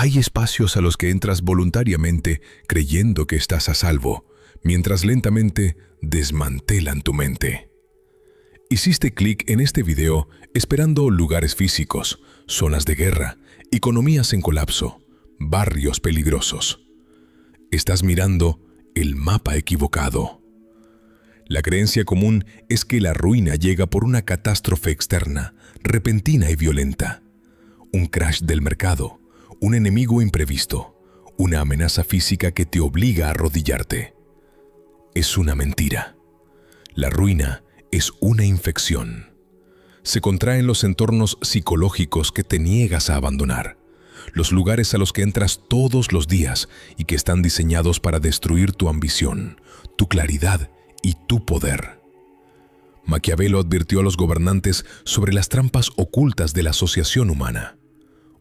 Hay espacios a los que entras voluntariamente creyendo que estás a salvo, mientras lentamente desmantelan tu mente. Hiciste clic en este video esperando lugares físicos, zonas de guerra, economías en colapso, barrios peligrosos. Estás mirando el mapa equivocado. La creencia común es que la ruina llega por una catástrofe externa, repentina y violenta. Un crash del mercado, un enemigo imprevisto, una amenaza física que te obliga a arrodillarte. Es una mentira. La ruina es una infección. Se contrae en los entornos psicológicos que te niegas a abandonar, los lugares a los que entras todos los días y que están diseñados para destruir tu ambición, tu claridad y tu poder. Maquiavelo advirtió a los gobernantes sobre las trampas ocultas de la asociación humana.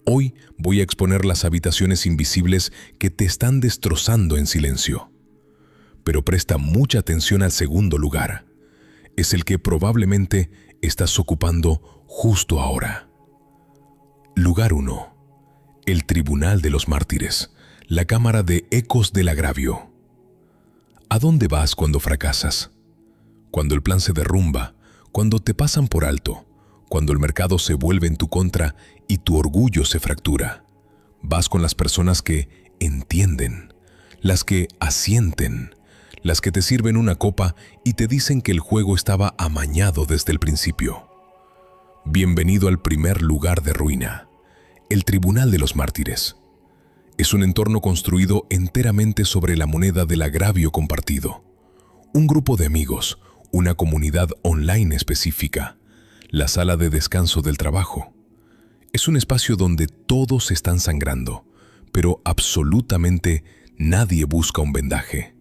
Hoy voy a exponer las habitaciones invisibles que te están destrozando en silencio. Pero presta mucha atención al segundo lugar. Es el que probablemente estás ocupando justo ahora. Lugar 1. El Tribunal de los Mártires, la cámara de ecos del agravio. ¿A dónde vas cuando fracasas? Cuando el plan se derrumba, cuando te pasan por alto, cuando el mercado se vuelve en tu contra y tu orgullo se fractura. Vas con las personas que entienden, las que asienten, las que te sirven una copa y te dicen que el juego estaba amañado desde el principio. Bienvenido al primer lugar de ruina, el Tribunal de los Mártires. Es un entorno construido enteramente sobre la moneda del agravio compartido. Un grupo de amigos, una comunidad online específica, la sala de descanso del trabajo. Es un espacio donde todos están sangrando, pero absolutamente nadie busca un vendaje.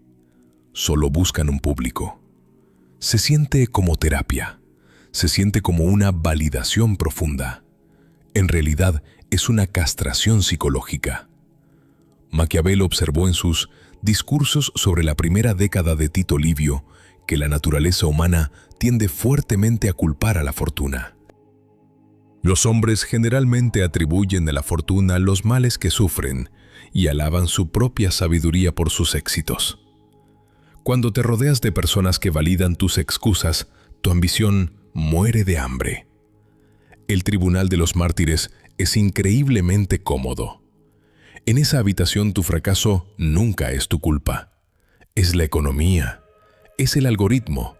Solo buscan un público. Se siente como terapia. Se siente como una validación profunda. En realidad, es una castración psicológica. Maquiavelo observó en sus discursos sobre la primera década de Tito Livio que la naturaleza humana tiende fuertemente a culpar a la fortuna. Los hombres generalmente atribuyen a la fortuna los males que sufren y alaban su propia sabiduría por sus éxitos. Cuando te rodeas de personas que validan tus excusas, tu ambición muere de hambre. El Tribunal de los Mártires es increíblemente cómodo. En esa habitación tu fracaso nunca es tu culpa. Es la economía, es el algoritmo,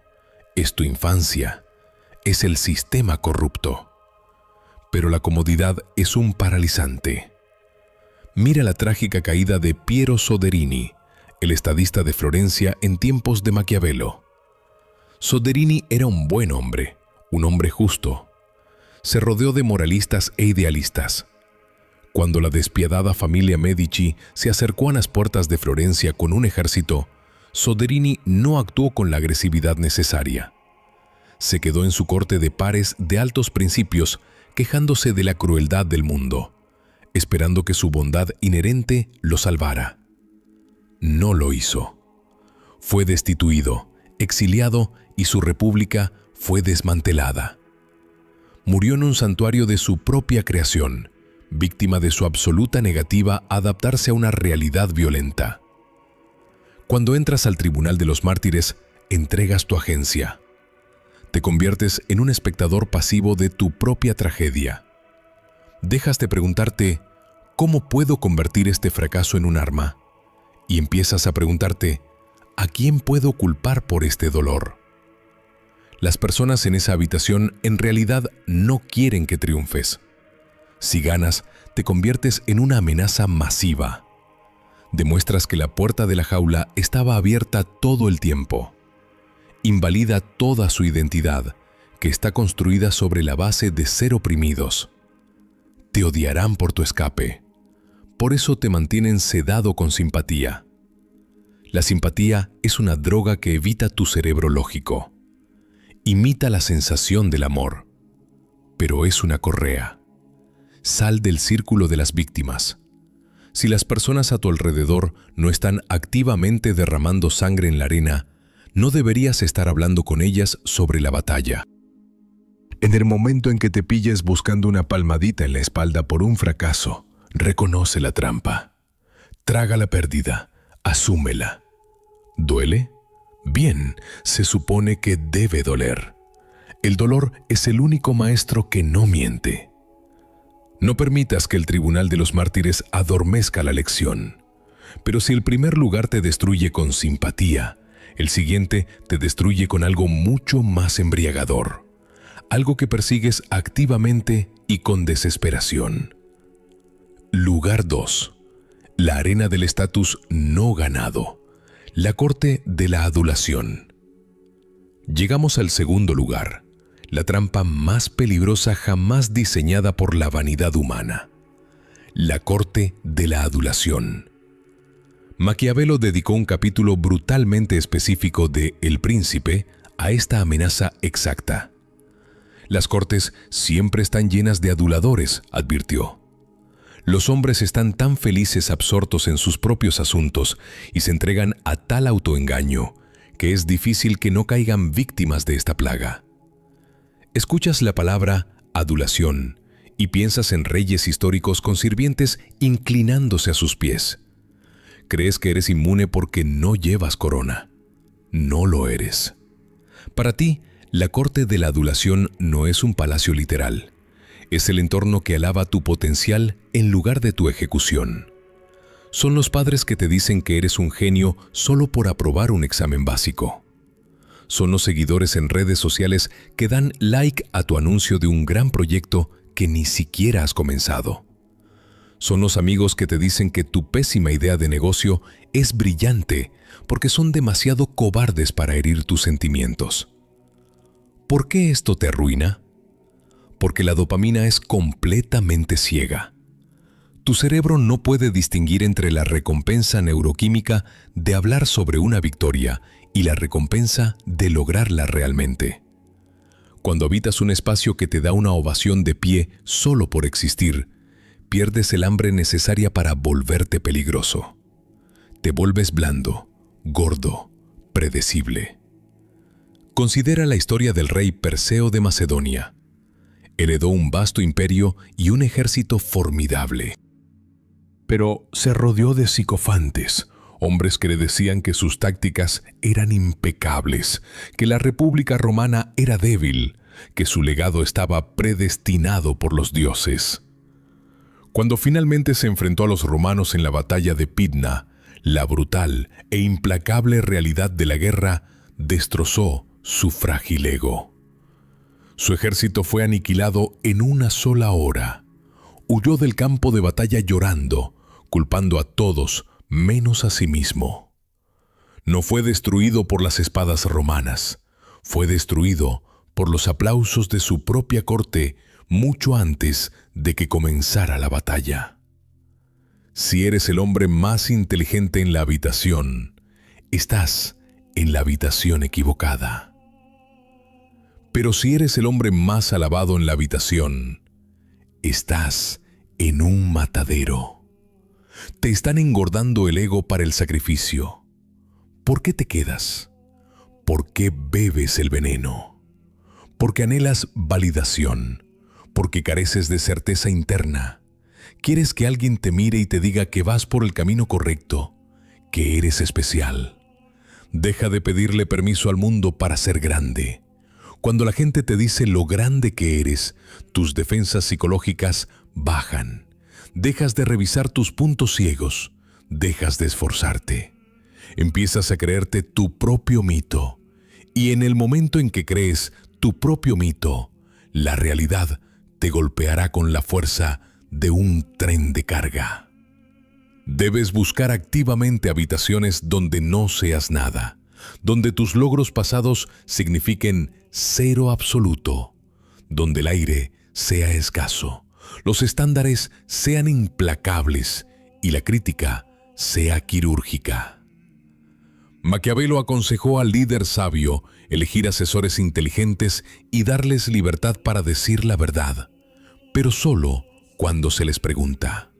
es tu infancia, es el sistema corrupto. Pero la comodidad es un paralizante. Mira la trágica caída de Piero Soderini, el estadista de Florencia en tiempos de Maquiavelo. Soderini era un buen hombre, un hombre justo. Se rodeó de moralistas e idealistas. Cuando la despiadada familia Medici se acercó a las puertas de Florencia con un ejército, Soderini no actuó con la agresividad necesaria. Se quedó en su corte de pares de altos principios, quejándose de la crueldad del mundo, esperando que su bondad inherente lo salvara. No lo hizo. Fue destituido, exiliado y su república fue desmantelada. Murió en un santuario de su propia creación, víctima de su absoluta negativa a adaptarse a una realidad violenta. Cuando entras al Tribunal de los Mártires, entregas tu agencia. Te conviertes en un espectador pasivo de tu propia tragedia. Dejas de preguntarte, ¿cómo puedo convertir este fracaso en un arma? Y empiezas a preguntarte, ¿a quién puedo culpar por este dolor? Las personas en esa habitación en realidad no quieren que triunfes. Si ganas, te conviertes en una amenaza masiva. Demuestras que la puerta de la jaula estaba abierta todo el tiempo. Invalida toda su identidad, que está construida sobre la base de ser oprimidos. Te odiarán por tu escape. Por eso te mantienen sedado con simpatía. La simpatía es una droga que evita tu cerebro lógico. Imita la sensación del amor, pero es una correa. Sal del círculo de las víctimas. Si las personas a tu alrededor no están activamente derramando sangre en la arena, no deberías estar hablando con ellas sobre la batalla. En el momento en que te pilles buscando una palmadita en la espalda por un fracaso, Reconoce la trampa. Traga la pérdida. Asúmela. ¿Duele? Bien, se supone que debe doler. El dolor es el único maestro que no miente. No permitas que el tribunal de los mártires adormezca la lección. Pero si el primer lugar te destruye con simpatía, el siguiente te destruye con algo mucho más embriagador. Algo que persigues activamente y con desesperación. Lugar 2. La arena del estatus no ganado. La corte de la adulación. Llegamos al segundo lugar, la trampa más peligrosa jamás diseñada por la vanidad humana. La corte de la adulación. Maquiavelo dedicó un capítulo brutalmente específico de El Príncipe a esta amenaza exacta. Las cortes siempre están llenas de aduladores, advirtió. Los hombres están tan felices absortos en sus propios asuntos y se entregan a tal autoengaño que es difícil que no caigan víctimas de esta plaga. Escuchas la palabra adulación y piensas en reyes históricos con sirvientes inclinándose a sus pies. Crees que eres inmune porque no llevas corona. No lo eres. Para ti, la corte de la adulación no es un palacio literal. Es el entorno que alaba tu potencial en lugar de tu ejecución. Son los padres que te dicen que eres un genio solo por aprobar un examen básico. Son los seguidores en redes sociales que dan like a tu anuncio de un gran proyecto que ni siquiera has comenzado. Son los amigos que te dicen que tu pésima idea de negocio es brillante porque son demasiado cobardes para herir tus sentimientos. ¿Por qué esto te arruina? Porque la dopamina es completamente ciega. Tu cerebro no puede distinguir entre la recompensa neuroquímica de hablar sobre una victoria y la recompensa de lograrla realmente. Cuando habitas un espacio que te da una ovación de pie solo por existir, pierdes el hambre necesaria para volverte peligroso. Te vuelves blando, gordo, predecible. Considera la historia del rey Perseo de Macedonia. Heredó un vasto imperio y un ejército formidable. Pero se rodeó de psicofantes, hombres que le decían que sus tácticas eran impecables, que la República Romana era débil, que su legado estaba predestinado por los dioses. Cuando finalmente se enfrentó a los romanos en la batalla de Pydna, la brutal e implacable realidad de la guerra destrozó su frágil ego. Su ejército fue aniquilado en una sola hora. Huyó del campo de batalla llorando, culpando a todos menos a sí mismo. No fue destruido por las espadas romanas, fue destruido por los aplausos de su propia corte mucho antes de que comenzara la batalla. Si eres el hombre más inteligente en la habitación, estás en la habitación equivocada. Pero si eres el hombre más alabado en la habitación, estás en un matadero. Te están engordando el ego para el sacrificio. ¿Por qué te quedas? ¿Por qué bebes el veneno? Porque anhelas validación, porque careces de certeza interna. Quieres que alguien te mire y te diga que vas por el camino correcto, que eres especial. Deja de pedirle permiso al mundo para ser grande. Cuando la gente te dice lo grande que eres, tus defensas psicológicas bajan. Dejas de revisar tus puntos ciegos, dejas de esforzarte. Empiezas a creerte tu propio mito. Y en el momento en que crees tu propio mito, la realidad te golpeará con la fuerza de un tren de carga. Debes buscar activamente habitaciones donde no seas nada, donde tus logros pasados signifiquen cero absoluto, donde el aire sea escaso, los estándares sean implacables y la crítica sea quirúrgica. Maquiavelo aconsejó al líder sabio elegir asesores inteligentes y darles libertad para decir la verdad, pero solo cuando se les pregunta.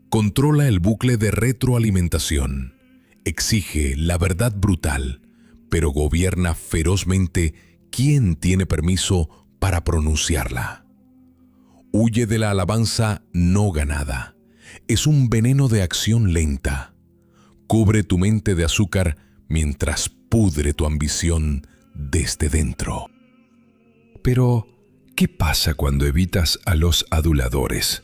Controla el bucle de retroalimentación, exige la verdad brutal, pero gobierna ferozmente quién tiene permiso para pronunciarla. Huye de la alabanza no ganada. Es un veneno de acción lenta. Cubre tu mente de azúcar mientras pudre tu ambición desde dentro. Pero, ¿qué pasa cuando evitas a los aduladores?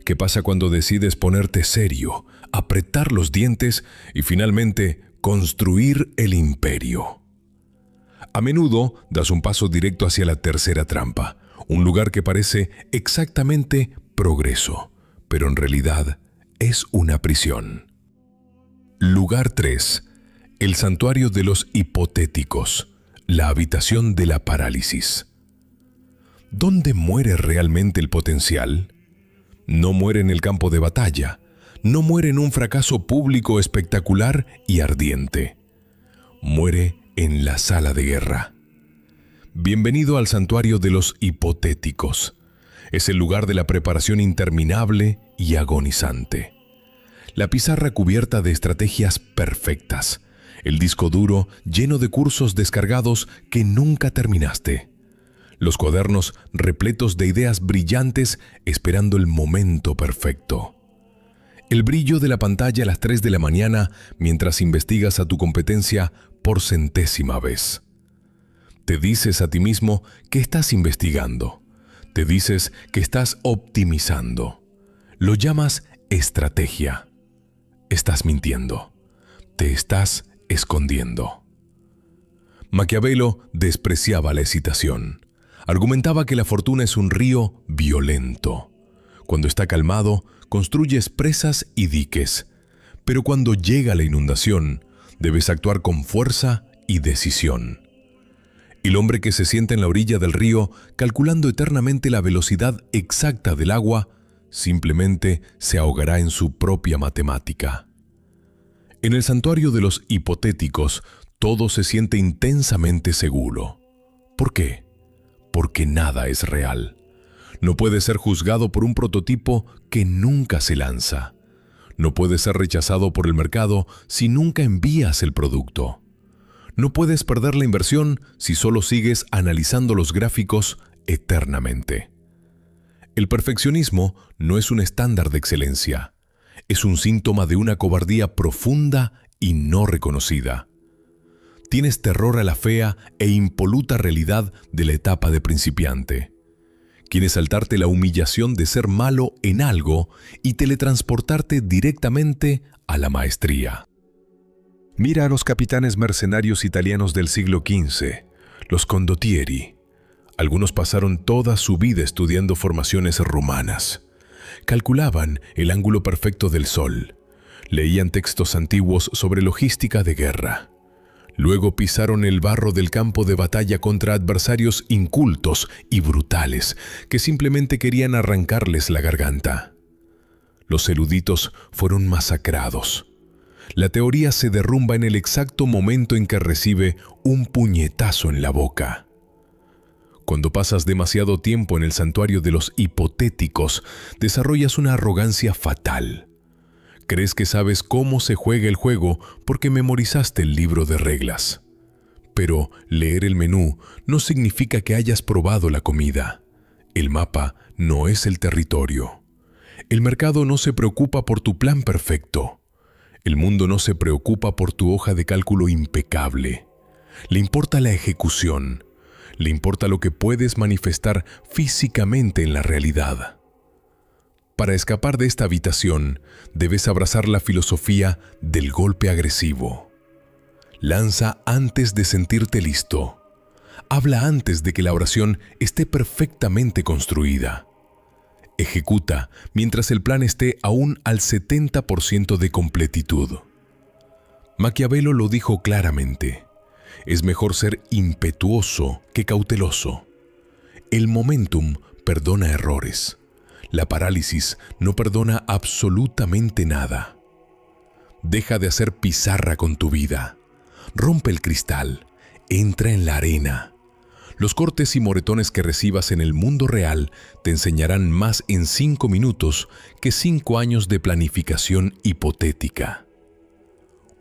¿Qué pasa cuando decides ponerte serio, apretar los dientes y finalmente construir el imperio? A menudo das un paso directo hacia la tercera trampa, un lugar que parece exactamente progreso, pero en realidad es una prisión. Lugar 3. El santuario de los hipotéticos, la habitación de la parálisis. ¿Dónde muere realmente el potencial? No muere en el campo de batalla, no muere en un fracaso público espectacular y ardiente. Muere en la sala de guerra. Bienvenido al santuario de los hipotéticos. Es el lugar de la preparación interminable y agonizante. La pizarra cubierta de estrategias perfectas. El disco duro lleno de cursos descargados que nunca terminaste. Los cuadernos repletos de ideas brillantes esperando el momento perfecto. El brillo de la pantalla a las 3 de la mañana mientras investigas a tu competencia por centésima vez. Te dices a ti mismo que estás investigando. Te dices que estás optimizando. Lo llamas estrategia. Estás mintiendo. Te estás escondiendo. Maquiavelo despreciaba la excitación. Argumentaba que la fortuna es un río violento. Cuando está calmado, construyes presas y diques. Pero cuando llega la inundación, debes actuar con fuerza y decisión. El hombre que se sienta en la orilla del río, calculando eternamente la velocidad exacta del agua, simplemente se ahogará en su propia matemática. En el santuario de los hipotéticos, todo se siente intensamente seguro. ¿Por qué? Porque nada es real. No puede ser juzgado por un prototipo que nunca se lanza. No puede ser rechazado por el mercado si nunca envías el producto. No puedes perder la inversión si solo sigues analizando los gráficos eternamente. El perfeccionismo no es un estándar de excelencia. Es un síntoma de una cobardía profunda y no reconocida. Tienes terror a la fea e impoluta realidad de la etapa de principiante. Quieres saltarte la humillación de ser malo en algo y teletransportarte directamente a la maestría. Mira a los capitanes mercenarios italianos del siglo XV, los condottieri. Algunos pasaron toda su vida estudiando formaciones rumanas. Calculaban el ángulo perfecto del sol. Leían textos antiguos sobre logística de guerra. Luego pisaron el barro del campo de batalla contra adversarios incultos y brutales que simplemente querían arrancarles la garganta. Los eruditos fueron masacrados. La teoría se derrumba en el exacto momento en que recibe un puñetazo en la boca. Cuando pasas demasiado tiempo en el santuario de los hipotéticos, desarrollas una arrogancia fatal. Crees que sabes cómo se juega el juego porque memorizaste el libro de reglas. Pero leer el menú no significa que hayas probado la comida. El mapa no es el territorio. El mercado no se preocupa por tu plan perfecto. El mundo no se preocupa por tu hoja de cálculo impecable. Le importa la ejecución. Le importa lo que puedes manifestar físicamente en la realidad. Para escapar de esta habitación, debes abrazar la filosofía del golpe agresivo. Lanza antes de sentirte listo. Habla antes de que la oración esté perfectamente construida. Ejecuta mientras el plan esté aún al 70% de completitud. Maquiavelo lo dijo claramente. Es mejor ser impetuoso que cauteloso. El momentum perdona errores. La parálisis no perdona absolutamente nada. Deja de hacer pizarra con tu vida. Rompe el cristal. Entra en la arena. Los cortes y moretones que recibas en el mundo real te enseñarán más en 5 minutos que 5 años de planificación hipotética.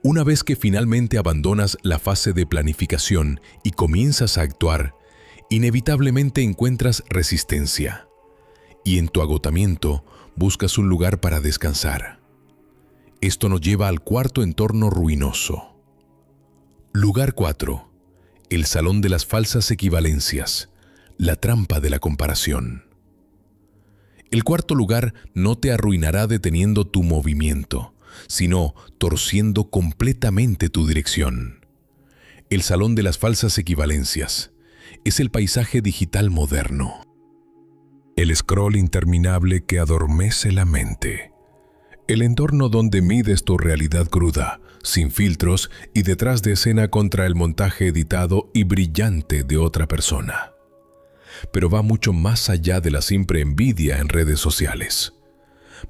Una vez que finalmente abandonas la fase de planificación y comienzas a actuar, inevitablemente encuentras resistencia. Y en tu agotamiento buscas un lugar para descansar. Esto nos lleva al cuarto entorno ruinoso. Lugar 4. El salón de las falsas equivalencias, la trampa de la comparación. El cuarto lugar no te arruinará deteniendo tu movimiento, sino torciendo completamente tu dirección. El salón de las falsas equivalencias es el paisaje digital moderno. El scroll interminable que adormece la mente. El entorno donde mides tu realidad cruda, sin filtros y detrás de escena contra el montaje editado y brillante de otra persona. Pero va mucho más allá de la simple envidia en redes sociales.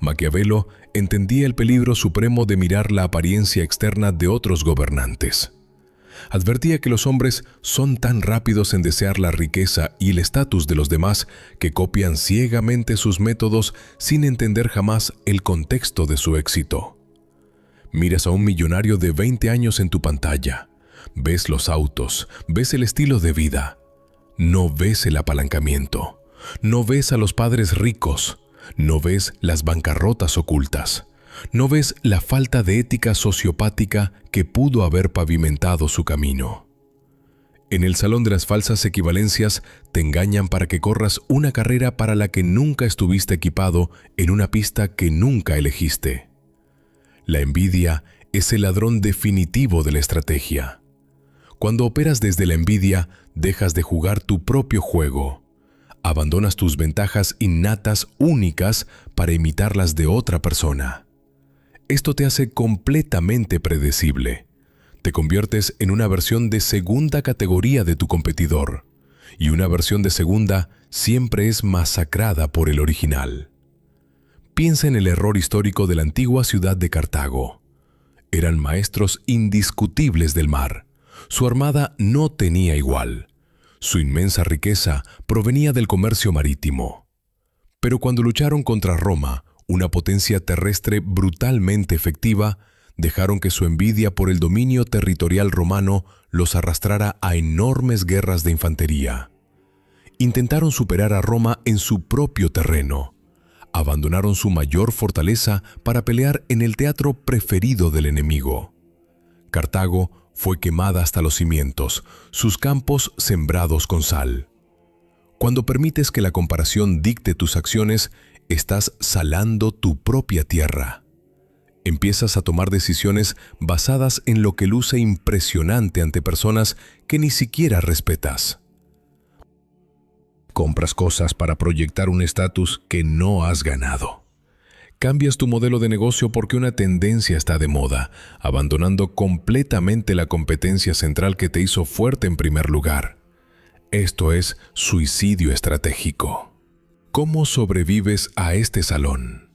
Maquiavelo entendía el peligro supremo de mirar la apariencia externa de otros gobernantes. Advertía que los hombres son tan rápidos en desear la riqueza y el estatus de los demás que copian ciegamente sus métodos sin entender jamás el contexto de su éxito. Miras a un millonario de 20 años en tu pantalla, ves los autos, ves el estilo de vida, no ves el apalancamiento, no ves a los padres ricos, no ves las bancarrotas ocultas. No ves la falta de ética sociopática que pudo haber pavimentado su camino. En el salón de las falsas equivalencias te engañan para que corras una carrera para la que nunca estuviste equipado en una pista que nunca elegiste. La envidia es el ladrón definitivo de la estrategia. Cuando operas desde la envidia, dejas de jugar tu propio juego. Abandonas tus ventajas innatas únicas para imitarlas de otra persona. Esto te hace completamente predecible. Te conviertes en una versión de segunda categoría de tu competidor, y una versión de segunda siempre es masacrada por el original. Piensa en el error histórico de la antigua ciudad de Cartago. Eran maestros indiscutibles del mar. Su armada no tenía igual. Su inmensa riqueza provenía del comercio marítimo. Pero cuando lucharon contra Roma, una potencia terrestre brutalmente efectiva, dejaron que su envidia por el dominio territorial romano los arrastrara a enormes guerras de infantería. Intentaron superar a Roma en su propio terreno. Abandonaron su mayor fortaleza para pelear en el teatro preferido del enemigo. Cartago fue quemada hasta los cimientos, sus campos sembrados con sal. Cuando permites que la comparación dicte tus acciones, estás salando tu propia tierra. Empiezas a tomar decisiones basadas en lo que luce impresionante ante personas que ni siquiera respetas. Compras cosas para proyectar un estatus que no has ganado. Cambias tu modelo de negocio porque una tendencia está de moda, abandonando completamente la competencia central que te hizo fuerte en primer lugar. Esto es suicidio estratégico. ¿Cómo sobrevives a este salón?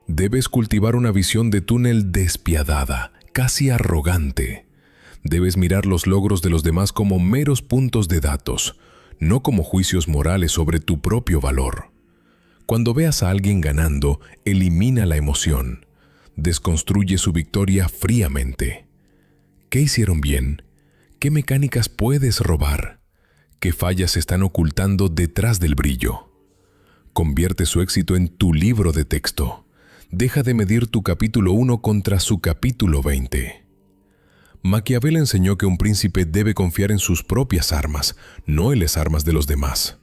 Debes cultivar una visión de túnel despiadada, casi arrogante. Debes mirar los logros de los demás como meros puntos de datos, no como juicios morales sobre tu propio valor. Cuando veas a alguien ganando, elimina la emoción. Desconstruye su victoria fríamente. ¿Qué hicieron bien? ¿Qué mecánicas puedes robar? ¿Qué fallas están ocultando detrás del brillo? Convierte su éxito en tu libro de texto. Deja de medir tu capítulo 1 contra su capítulo 20. Maquiavelo enseñó que un príncipe debe confiar en sus propias armas, no en las armas de los demás.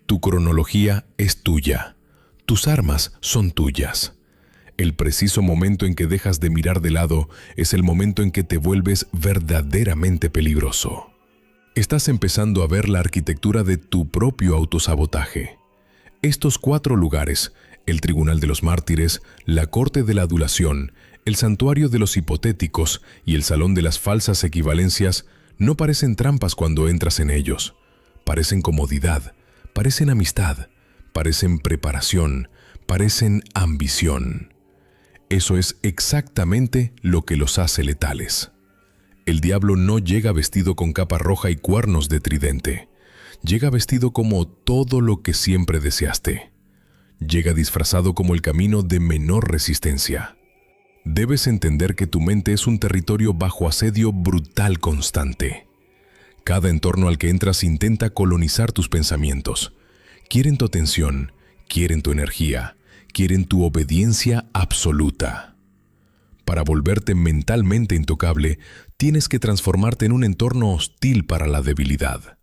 Tu cronología es tuya. Tus armas son tuyas. El preciso momento en que dejas de mirar de lado es el momento en que te vuelves verdaderamente peligroso. Estás empezando a ver la arquitectura de tu propio autosabotaje. Estos 4 lugares, el Tribunal de los Mártires, la Corte de la Adulación, el Santuario de los Hipotéticos y el Salón de las Falsas Equivalencias, no parecen trampas cuando entras en ellos. Parecen comodidad, parecen amistad, parecen preparación, parecen ambición. Eso es exactamente lo que los hace letales. El diablo no llega vestido con capa roja y cuernos de tridente. Llega vestido como todo lo que siempre deseaste. Llega disfrazado como el camino de menor resistencia. Debes entender que tu mente es un territorio bajo asedio brutal constante. Cada entorno al que entras intenta colonizar tus pensamientos. Quieren tu atención, quieren tu energía, quieren tu obediencia absoluta. Para volverte mentalmente intocable, tienes que transformarte en un entorno hostil para la debilidad.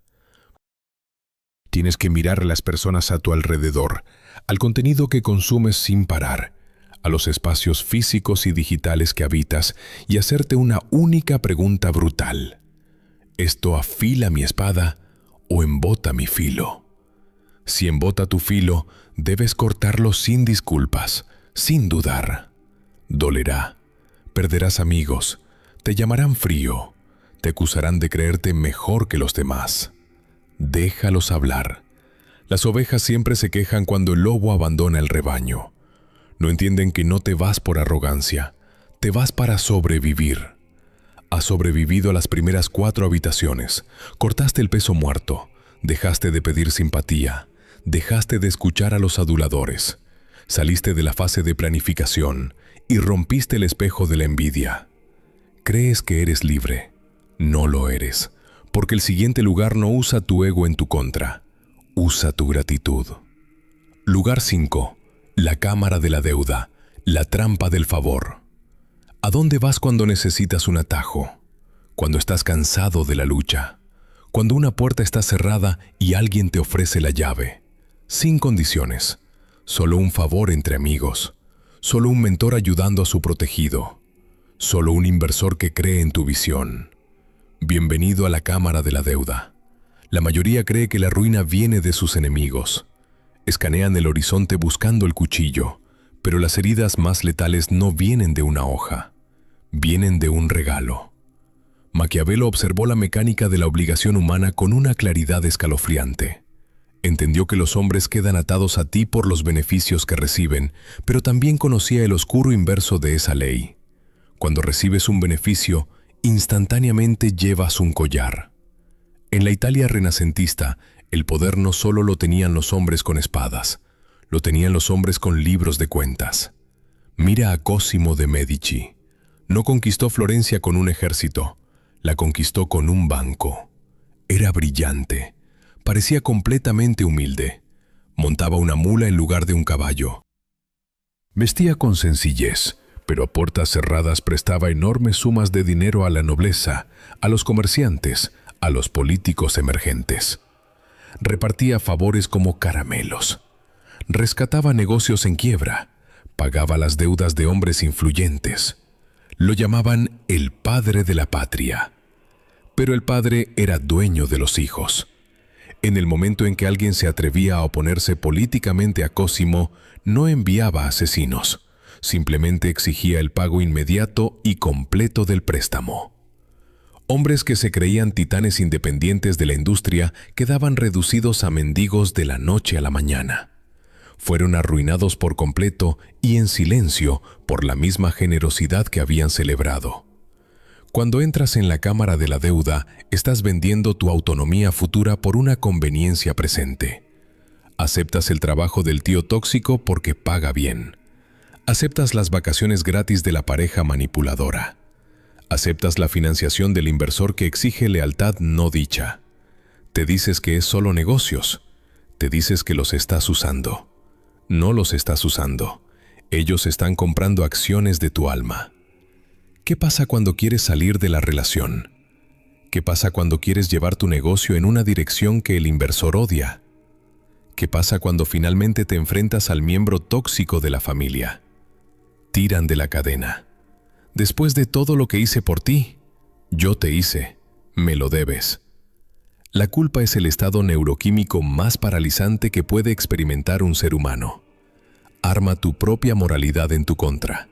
Tienes que mirar a las personas a tu alrededor, al contenido que consumes sin parar, a los espacios físicos y digitales que habitas y hacerte una única pregunta brutal. ¿Esto afila mi espada o embota mi filo? Si embota tu filo, debes cortarlo sin disculpas, sin dudar. Dolerá, perderás amigos, te llamarán frío, te acusarán de creerte mejor que los demás. Déjalos hablar. Las ovejas siempre se quejan cuando el lobo abandona el rebaño. No entienden que no te vas por arrogancia, te vas para sobrevivir. Has sobrevivido a las primeras 4 habitaciones, cortaste el peso muerto, dejaste de pedir simpatía, dejaste de escuchar a los aduladores, saliste de la fase de planificación y rompiste el espejo de la envidia. Crees que eres libre, no lo eres, porque el siguiente lugar no usa tu ego en tu contra, usa tu gratitud. Lugar 5. La cámara de la deuda, la trampa del favor. ¿A dónde vas cuando necesitas un atajo? Cuando estás cansado de la lucha. Cuando una puerta está cerrada y alguien te ofrece la llave. Sin condiciones. Solo un favor entre amigos. Solo un mentor ayudando a su protegido. Solo un inversor que cree en tu visión. Bienvenido a la cámara de la deuda. La mayoría cree que la ruina viene de sus enemigos. Escanean el horizonte buscando el cuchillo, pero las heridas más letales no vienen de una hoja. Vienen de un regalo. Maquiavelo observó la mecánica de la obligación humana con una claridad escalofriante. Entendió que los hombres quedan atados a ti por los beneficios que reciben, pero también conocía el oscuro inverso de esa ley. Cuando recibes un beneficio, instantáneamente llevas un collar. En la Italia renacentista, el poder no solo lo tenían los hombres con espadas, lo tenían los hombres con libros de cuentas. Mira a Cosimo de Medici. No conquistó Florencia con un ejército, la conquistó con un banco. Era brillante, parecía completamente humilde. Montaba una mula en lugar de un caballo. Vestía con sencillez, pero a puertas cerradas prestaba enormes sumas de dinero a la nobleza, a los comerciantes, a los políticos emergentes. Repartía favores como caramelos. Rescataba negocios en quiebra, pagaba las deudas de hombres influyentes. Lo llamaban el padre de la patria. Pero el padre era dueño de los hijos. En el momento en que alguien se atrevía a oponerse políticamente a Cosimo, no enviaba asesinos, simplemente exigía el pago inmediato y completo del préstamo. Hombres que se creían titanes independientes de la industria quedaban reducidos a mendigos de la noche a la mañana. Fueron arruinados por completo y en silencio por la misma generosidad que habían celebrado. Cuando entras en la cámara de la deuda, estás vendiendo tu autonomía futura por una conveniencia presente. Aceptas el trabajo del tío tóxico porque paga bien. Aceptas las vacaciones gratis de la pareja manipuladora. Aceptas la financiación del inversor que exige lealtad no dicha. Te dices que es solo negocios. Te dices que los estás usando. No los estás usando. Ellos están comprando acciones de tu alma. ¿Qué pasa cuando quieres salir de la relación? ¿Qué pasa cuando quieres llevar tu negocio en una dirección que el inversor odia? ¿Qué pasa cuando finalmente te enfrentas al miembro tóxico de la familia? Tiran de la cadena. Después de todo lo que hice por ti, yo te hice, me lo debes. La culpa es el estado neuroquímico más paralizante que puede experimentar un ser humano. Arma tu propia moralidad en tu contra.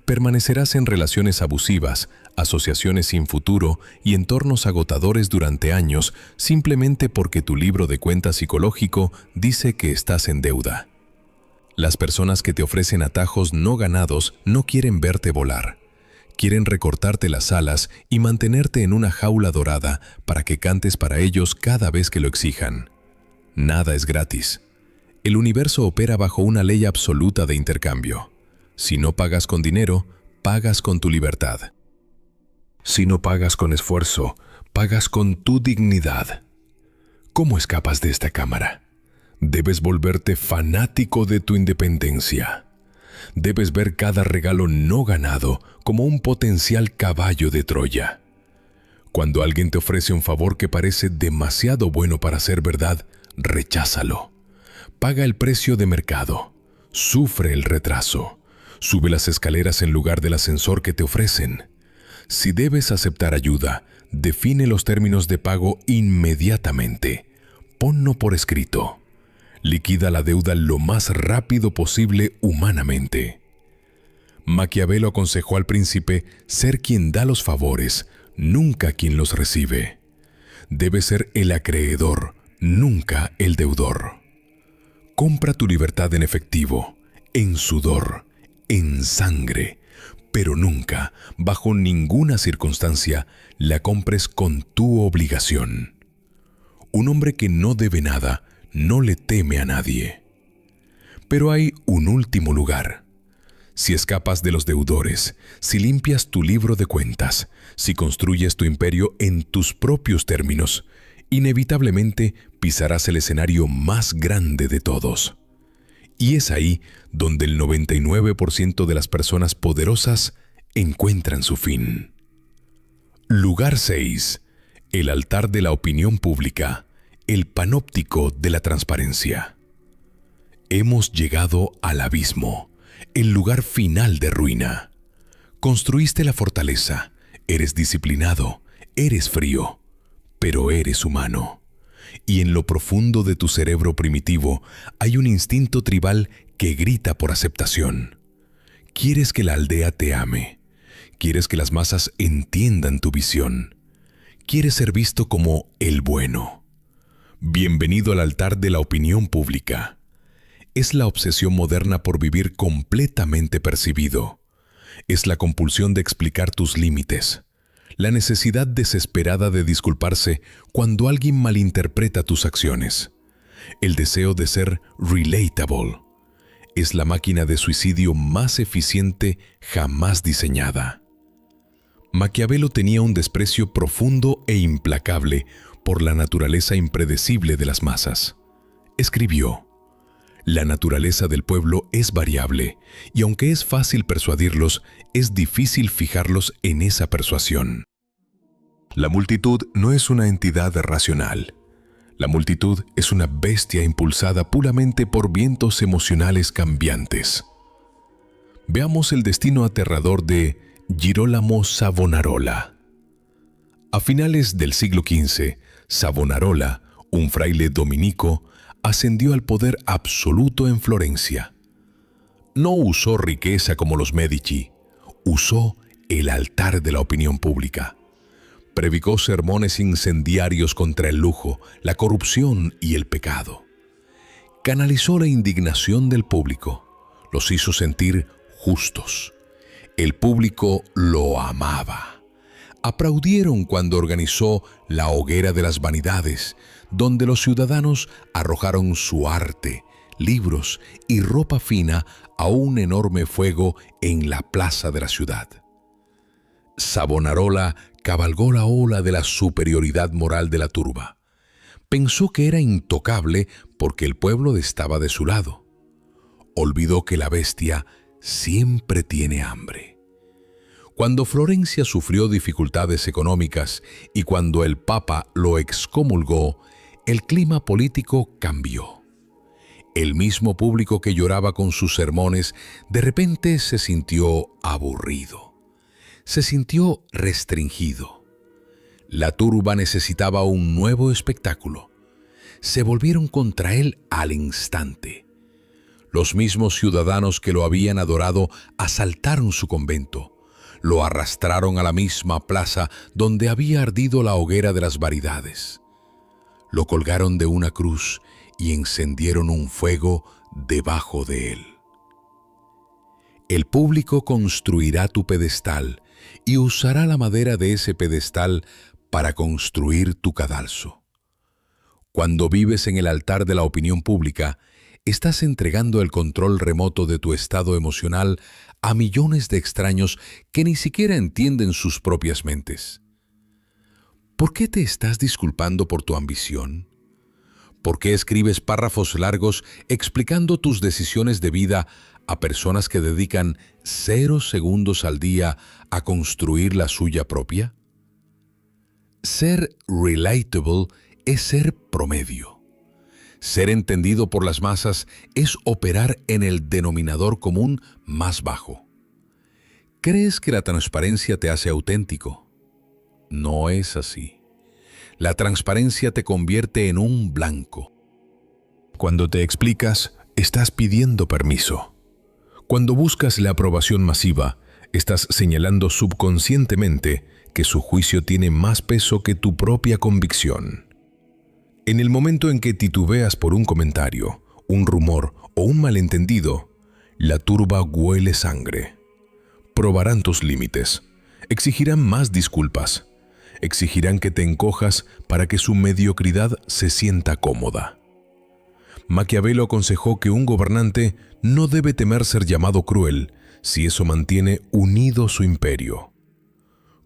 Permanecerás en relaciones abusivas, asociaciones sin futuro y entornos agotadores durante años simplemente porque tu libro de cuentas psicológico dice que estás en deuda. Las personas que te ofrecen atajos no ganados no quieren verte volar. Quieren recortarte las alas y mantenerte en una jaula dorada para que cantes para ellos cada vez que lo exijan. Nada es gratis. El universo opera bajo una ley absoluta de intercambio. Si no pagas con dinero, pagas con tu libertad. Si no pagas con esfuerzo, pagas con tu dignidad. ¿Cómo escapas de esta cámara? Debes volverte fanático de tu independencia. Debes ver cada regalo no ganado como un potencial caballo de Troya. Cuando alguien te ofrece un favor que parece demasiado bueno para ser verdad, recházalo. Paga el precio de mercado. Sufre el retraso. Sube las escaleras en lugar del ascensor que te ofrecen. Si debes aceptar ayuda, define los términos de pago inmediatamente. Ponlo por escrito. Liquida la deuda lo más rápido posible humanamente. Maquiavelo aconsejó al príncipe ser quien da los favores, nunca quien los recibe. Debe ser el acreedor, nunca el deudor. Compra tu libertad en efectivo, en sudor, en sangre, pero nunca, bajo ninguna circunstancia, la compres con tu obligación. Un hombre que no debe nada, no le teme a nadie. Pero hay un último lugar. Si escapas de los deudores, si limpias tu libro de cuentas, si construyes tu imperio en tus propios términos, inevitablemente pisarás el escenario más grande de todos. Y es ahí donde el 99% de las personas poderosas encuentran su fin. Lugar 6. El altar de la opinión pública. El panóptico de la transparencia. Hemos llegado al abismo, el lugar final de ruina. Construiste la fortaleza, eres disciplinado, eres frío, pero eres humano. Y en lo profundo de tu cerebro primitivo hay un instinto tribal que grita por aceptación. Quieres que la aldea te ame. Quieres que las masas entiendan tu visión. Quieres ser visto como el bueno. Bienvenido al altar de la opinión pública. Es la obsesión moderna por vivir completamente percibido. Es la compulsión de explicar tus límites. La necesidad desesperada de disculparse cuando alguien malinterpreta tus acciones. El deseo de ser relatable. Es la máquina de suicidio más eficiente jamás diseñada. Maquiavelo tenía un desprecio profundo e implacable por la naturaleza impredecible de las masas. Escribió: la naturaleza del pueblo es variable, y aunque es fácil persuadirlos, es difícil fijarlos en esa persuasión. La multitud no es una entidad racional. La multitud es una bestia impulsada puramente por vientos emocionales cambiantes. Veamos el destino aterrador de Girolamo Savonarola. A finales del siglo XV, Savonarola, un fraile dominico, ascendió al poder absoluto en Florencia. No usó riqueza como los Medici, usó el altar de la opinión pública. Predicó sermones incendiarios contra el lujo, la corrupción y el pecado. Canalizó la indignación del público, los hizo sentir justos. El público lo amaba. Aplaudieron cuando organizó la hoguera de las vanidades, donde los ciudadanos arrojaron su arte, libros y ropa fina a un enorme fuego en la plaza de la ciudad. Savonarola cabalgó la ola de la superioridad moral de la turba. Pensó que era intocable porque el pueblo estaba de su lado. Olvidó que la bestia siempre tiene hambre. Cuando Florencia sufrió dificultades económicas y cuando el Papa lo excomulgó, el clima político cambió. El mismo público que lloraba con sus sermones de repente se sintió aburrido. Se sintió restringido. La turba necesitaba un nuevo espectáculo. Se volvieron contra él al instante. Los mismos ciudadanos que lo habían adorado asaltaron su convento. Lo arrastraron a la misma plaza donde había ardido la hoguera de las variedades. Lo colgaron de una cruz y encendieron un fuego debajo de él. El público construirá tu pedestal y usará la madera de ese pedestal para construir tu cadalso. Cuando vives en el altar de la opinión pública, estás entregando el control remoto de tu estado emocional a millones de extraños que ni siquiera entienden sus propias mentes. ¿Por qué te estás disculpando por tu ambición? ¿Por qué escribes párrafos largos explicando tus decisiones de vida a personas que dedican 0 segundos al día a construir la suya propia? Ser relatable es ser promedio. Ser entendido por las masas es operar en el denominador común más bajo. ¿Crees que la transparencia te hace auténtico? No es así. La transparencia te convierte en un blanco. Cuando te explicas, estás pidiendo permiso. Cuando buscas la aprobación masiva, estás señalando subconscientemente que su juicio tiene más peso que tu propia convicción. En el momento en que titubeas por un comentario, un rumor o un malentendido, la turba huele sangre. Probarán tus límites, exigirán más disculpas, exigirán que te encojas para que su mediocridad se sienta cómoda. Maquiavelo aconsejó que un gobernante no debe temer ser llamado cruel si eso mantiene unido su imperio.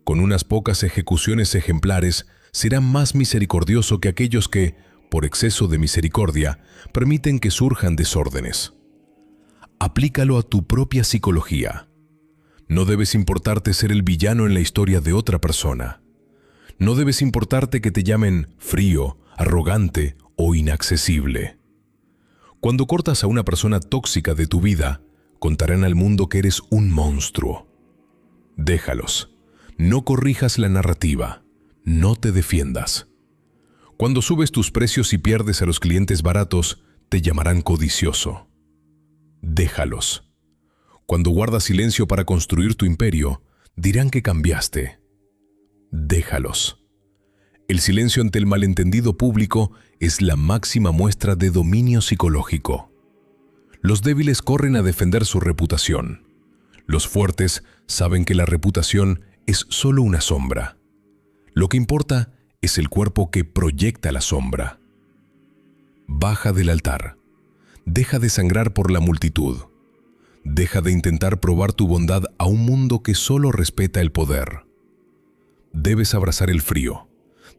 Con unas pocas ejecuciones ejemplares, será más misericordioso que aquellos que, por exceso de misericordia, permiten que surjan desórdenes. Aplícalo a tu propia psicología. No debes importarte ser el villano en la historia de otra persona. No debes importarte que te llamen frío, arrogante o inaccesible. Cuando cortas a una persona tóxica de tu vida, contarán al mundo que eres un monstruo. Déjalos. No corrijas la narrativa. No te defiendas. Cuando subes tus precios y pierdes a los clientes baratos, te llamarán codicioso. Déjalos. Cuando guardas silencio para construir tu imperio, dirán que cambiaste. Déjalos. El silencio ante el malentendido público es la máxima muestra de dominio psicológico. Los débiles corren a defender su reputación. Los fuertes saben que la reputación es solo una sombra. Lo que importa es el cuerpo que proyecta la sombra. Baja del altar. Deja de sangrar por la multitud. Deja de intentar probar tu bondad a un mundo que solo respeta el poder. Debes abrazar el frío.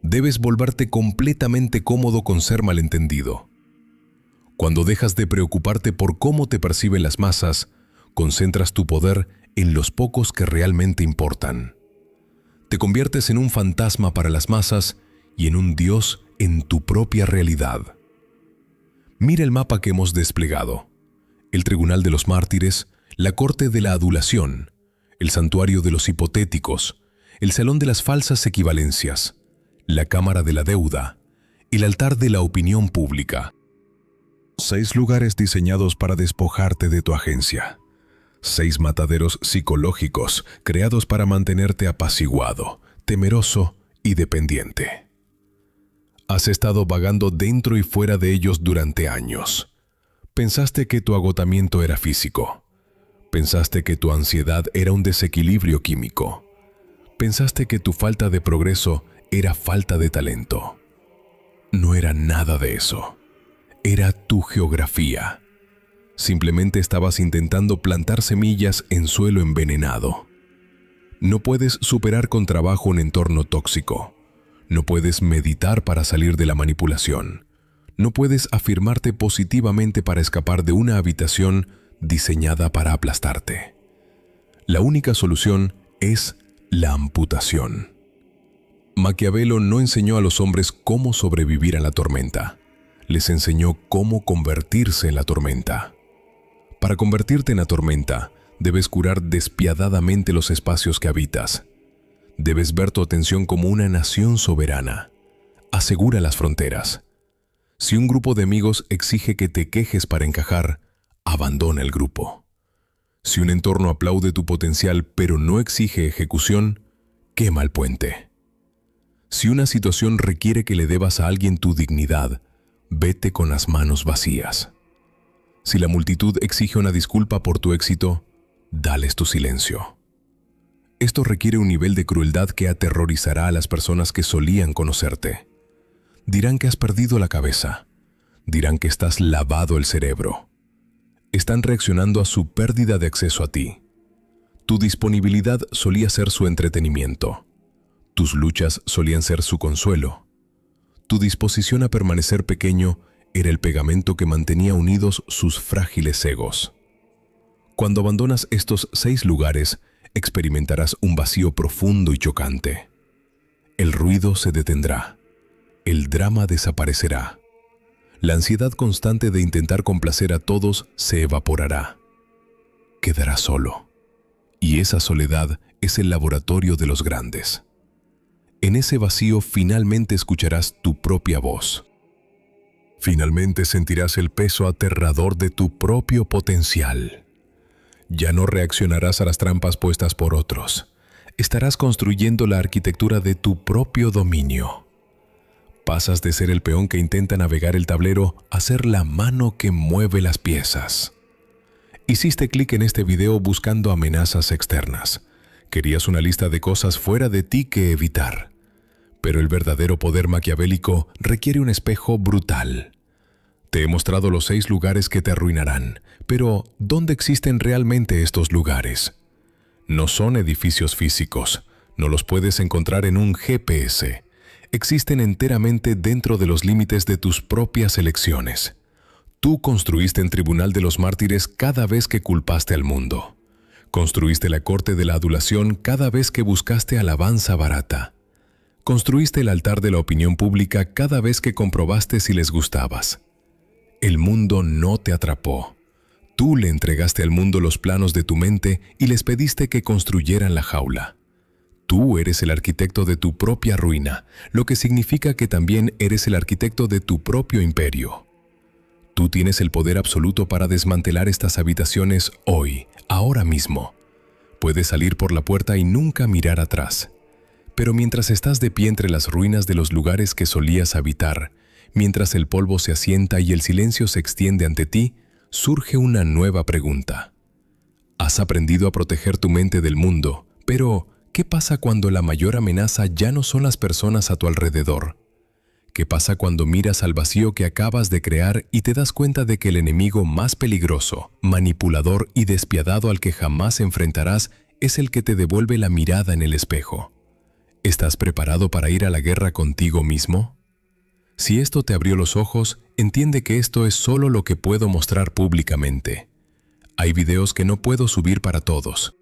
Debes volverte completamente cómodo con ser malentendido. Cuando dejas de preocuparte por cómo te perciben las masas, concentras tu poder en los pocos que realmente importan. Te conviertes en un fantasma para las masas y en un dios en tu propia realidad. Mira el mapa que hemos desplegado. El Tribunal de los Mártires, la Corte de la Adulación, el Santuario de los Hipotéticos, el Salón de las Falsas Equivalencias, la Cámara de la Deuda, el Altar de la Opinión Pública. 6 lugares diseñados para despojarte de tu agencia. 6 mataderos psicológicos creados para mantenerte apaciguado, temeroso y dependiente. Has estado vagando dentro y fuera de ellos durante años. Pensaste que tu agotamiento era físico. Pensaste que tu ansiedad era un desequilibrio químico. Pensaste que tu falta de progreso era falta de talento. No era nada de eso. Era tu geografía. Simplemente estabas intentando plantar semillas en suelo envenenado. No puedes superar con trabajo un entorno tóxico. No puedes meditar para salir de la manipulación. No puedes afirmarte positivamente para escapar de una habitación diseñada para aplastarte. La única solución es la amputación. Maquiavelo no enseñó a los hombres cómo sobrevivir a la tormenta. Les enseñó cómo convertirse en la tormenta. Para convertirte en la tormenta, debes curar despiadadamente los espacios que habitas. Debes ver tu atención como una nación soberana. Asegura las fronteras. Si un grupo de amigos exige que te quejes para encajar, abandona el grupo. Si un entorno aplaude tu potencial pero no exige ejecución, quema el puente. Si una situación requiere que le debas a alguien tu dignidad, vete con las manos vacías. Si la multitud exige una disculpa por tu éxito, dales tu silencio. Esto requiere un nivel de crueldad que aterrorizará a las personas que solían conocerte. Dirán que has perdido la cabeza. Dirán que estás lavado el cerebro. Están reaccionando a su pérdida de acceso a ti. Tu disponibilidad solía ser su entretenimiento. Tus luchas solían ser su consuelo. Tu disposición a permanecer pequeño era el pegamento que mantenía unidos sus frágiles egos. Cuando abandonas estos 6 lugares, experimentarás un vacío profundo y chocante. El ruido se detendrá. El drama desaparecerá. La ansiedad constante de intentar complacer a todos se evaporará. Quedarás solo. Y esa soledad es el laboratorio de los grandes. En ese vacío finalmente escucharás tu propia voz. Finalmente sentirás el peso aterrador de tu propio potencial. Ya no reaccionarás a las trampas puestas por otros. Estarás construyendo la arquitectura de tu propio dominio. Pasas de ser el peón que intenta navegar el tablero a ser la mano que mueve las piezas. Hiciste clic en este video buscando amenazas externas. Querías una lista de cosas fuera de ti que evitar. Pero el verdadero poder maquiavélico requiere un espejo brutal. Te he mostrado los 6 lugares que te arruinarán, pero ¿dónde existen realmente estos lugares? No son edificios físicos, no los puedes encontrar en un GPS. Existen enteramente dentro de los límites de tus propias elecciones. Tú construiste el tribunal de los mártires cada vez que culpaste al mundo. Construiste la corte de la adulación cada vez que buscaste alabanza barata. Construiste el altar de la opinión pública cada vez que comprobaste si les gustabas. El mundo no te atrapó. Tú le entregaste al mundo los planos de tu mente y les pediste que construyeran la jaula. Tú eres el arquitecto de tu propia ruina, lo que significa que también eres el arquitecto de tu propio imperio. Tú tienes el poder absoluto para desmantelar estas habitaciones hoy, ahora mismo. Puedes salir por la puerta y nunca mirar atrás. Pero mientras estás de pie entre las ruinas de los lugares que solías habitar, mientras el polvo se asienta y el silencio se extiende ante ti, surge una nueva pregunta. Has aprendido a proteger tu mente del mundo, pero ¿qué pasa cuando la mayor amenaza ya no son las personas a tu alrededor? ¿Qué pasa cuando miras al vacío que acabas de crear y te das cuenta de que el enemigo más peligroso, manipulador y despiadado al que jamás enfrentarás es el que te devuelve la mirada en el espejo? ¿Estás preparado para ir a la guerra contigo mismo? Si esto te abrió los ojos, entiende que esto es solo lo que puedo mostrar públicamente. Hay videos que no puedo subir para todos.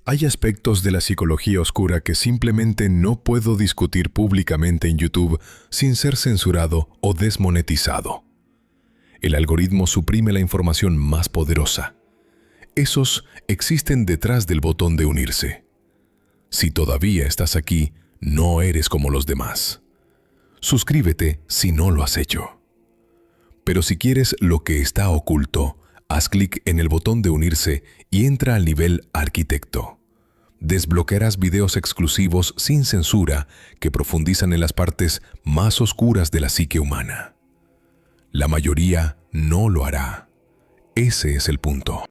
Hay aspectos de la psicología oscura que simplemente no puedo discutir públicamente en YouTube sin ser censurado o desmonetizado. El algoritmo suprime la información más poderosa. Esos existen detrás del botón de unirse. Si todavía estás aquí, no eres como los demás. Suscríbete si no lo has hecho. Pero si quieres lo que está oculto, haz clic en el botón de unirse y entra al nivel Arquitecto. Desbloquearás videos exclusivos sin censura que profundizan en las partes más oscuras de la psique humana. La mayoría no lo hará. Ese es el punto.